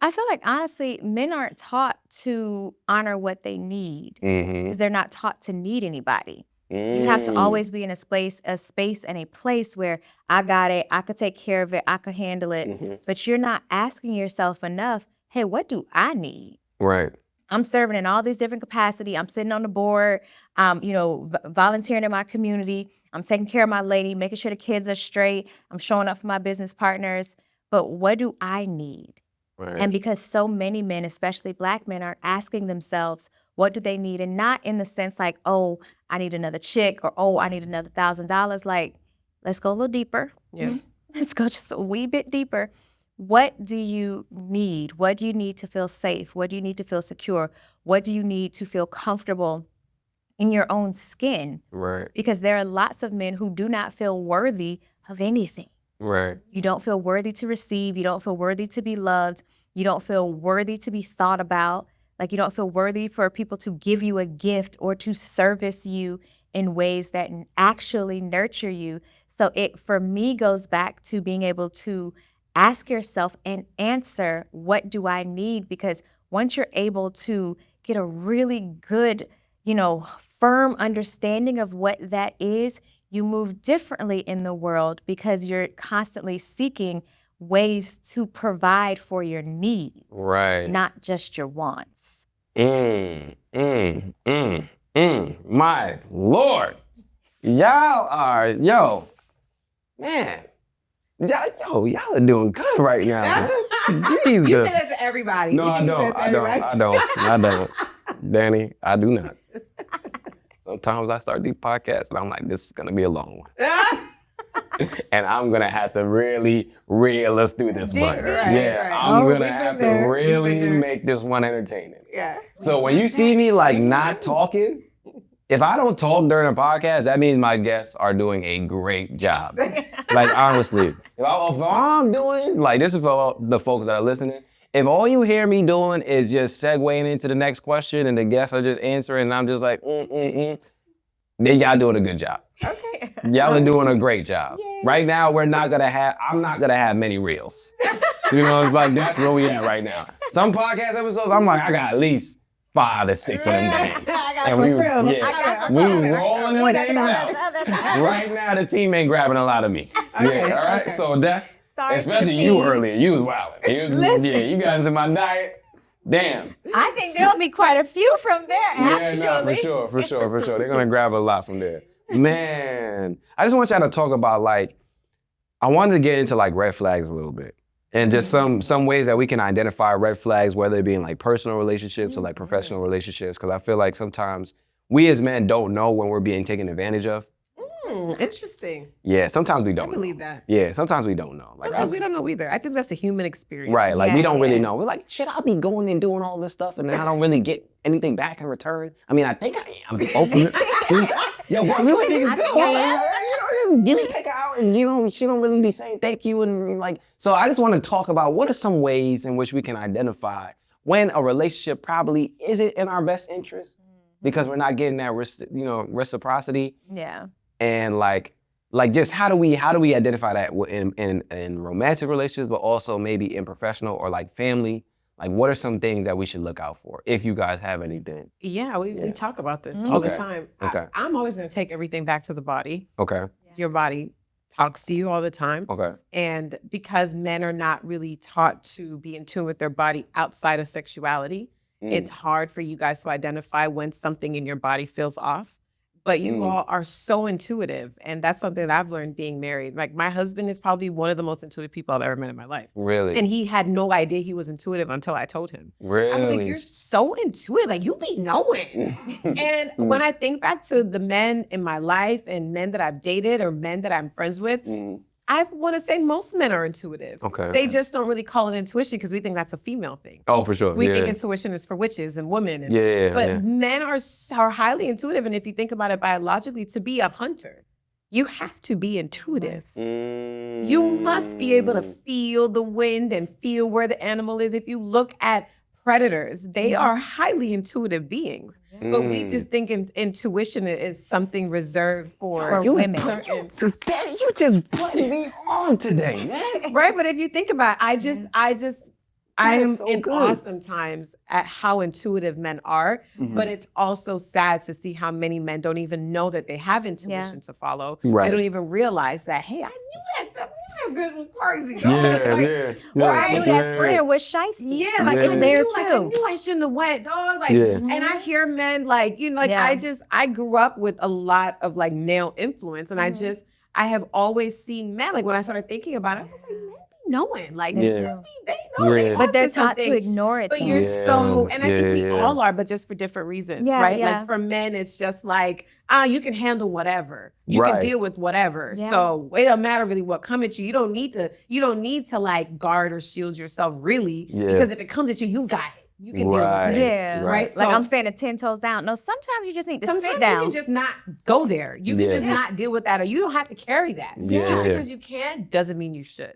I feel like, honestly, men aren't taught to honor what they need because they're not taught to need anybody. You have to always be in a space and a place where I got it, I could take care of it, I could handle it. But you're not asking yourself enough, hey, what do I need? Right. I'm serving in all these different capacities. I'm sitting on the board, volunteering in my community. I'm taking care of my lady, making sure the kids are straight. I'm showing up for my business partners. But what do I need? Right. And because so many men, especially Black men, are asking themselves, what do they need? And not in the sense like, oh, I need another chick, or, oh, I need another $1,000. Like, let's go a little deeper. Yeah. Let's go just a wee bit deeper. What do you need? What do you need to feel safe? What do you need to feel secure? What do you need to feel comfortable in your own skin? Right. Because there are lots of men who do not feel worthy of anything. Right. You don't feel worthy to receive. You don't feel worthy to be loved. You don't feel worthy to be thought about. Like, you don't feel worthy for people to give you a gift or to service you in ways that actually nurture you. So it, for me, goes back to being able to ask yourself and answer, what do I need? Because once you're able to get a really good, firm understanding of what that is, you move differently in the world because you're constantly seeking ways to provide for your needs, Right. not just your wants. My Lord. Y'all are, man. Y'all are doing good right now. Jesus. You say that to everybody. No, I don't. Dani, I do not. Sometimes I start these podcasts and I'm like, this is gonna be a long one. And I'm gonna have to really reel us through this one. Right. I'm gonna have to really make this one entertaining. Yeah. So when you see me like not talking, if I don't talk during a podcast, that means my guests are doing a great job. Like, honestly, if I'm doing, like, this is for the folks that are listening, if all you hear me doing is just segueing into the next question and the guests are just answering and I'm just like, then y'all doing a good job. Okay. Y'all are doing a great job. Yay. Right now, I'm not gonna have many reels. It's like, that's where we at right now. Some podcast episodes, I'm like, I got at least 5 to 6 of them days. I got we rolling them things out. Right now, the team ain't grabbing a lot of me. Okay. All right, so that's, Sorry, especially you earlier. You was wilding. You got into my diet. Damn. I think there'll be quite a few from there, actually. Yeah, no, for sure. They're gonna grab a lot from there. Man, I just want y'all to talk about, like, I wanted to get into like red flags a little bit. And just some ways that we can identify red flags, whether it be in like personal relationships or like professional relationships. Because I feel like sometimes we as men don't know when we're being taken advantage of. Interesting. Yeah, sometimes we don't. I believe that. Yeah, sometimes we don't know. Like, Sometimes we don't know either. I think that's a human experience. Right, like we don't really Yeah. know. We're like, shit, I'll be going and doing all this stuff and then I don't really get anything back in return. I mean, I think I am. Yo, what really niggas do? You take her out and she don't really be saying thank you and like. So I just want to talk about what are some ways in which we can identify when a relationship probably isn't in our best interest because we're not getting that reciprocity. Yeah. And like just how do we identify that in romantic relationships, but also maybe in professional or like family? Like, what are some things that we should look out for if you guys have anything? Yeah, we talk about this all the Okay. time. Okay. I'm always going to take everything back to the body. Okay. Your body talks to you all the time. Okay. And because men are not really taught to be in tune with their body outside of sexuality, it's hard for you guys to identify when something in your body feels off. But you all are so intuitive. And that's something that I've learned being married. Like, my husband is probably one of the most intuitive people I've ever met in my life. Really? And he had no idea he was intuitive until I told him. Really? I was like, you're so intuitive. Like, you be knowing. And when I think back to the men in my life and men that I've dated or men that I'm friends with, I want to say most men are intuitive. Okay. They just don't really call it intuition because we think that's a female thing. Oh, for sure. We think intuition is for witches and women. And, Yeah. but men are highly intuitive. And if you think about it biologically, to be a hunter, you have to be intuitive. You must be able to feel the wind and feel where the animal is. If you look at predators, they are highly intuitive beings. But we just think intuition is something reserved for women. certain. You just putting me on today, man. Right, but if you think about it, I just I am That's so in good. awe sometimes at how intuitive men are, but it's also sad to see how many men don't even know that they have intuition to follow. Right. They don't even realize that, hey, I knew that stuff. This was crazy. Yeah, dog. Like, yeah. I knew Yeah. that friend was shiesty. Yeah, like Yeah. I There knew, like I too. knew I shouldn't have went, dog. Like, Yeah. and I hear men like, you know, like Yeah. I grew up with a lot of like male influence, and I have always seen men. Like when I started thinking about it, I was like, men be knowing, like They they do. just be, they know they Yeah. But they're onto taught to something. ignore it. But though. you're so, and I think we Yeah. all are, but just for different reasons, Yeah, right? yeah. Like for men, it's just like, you can handle whatever. You Right. can deal with whatever. Yeah. So it don't matter really what come at you. You don't need to like guard or shield yourself really, Yeah. because if it comes at you, you got it. You can deal Right. with it. Yeah. Right. Like So- I'm standing 10 toes down. No, sometimes you just need to Sometimes sit down. you can just not go there. You can Yeah. just not deal with that, or you don't have to carry that. Yeah. Just because you can doesn't mean you should.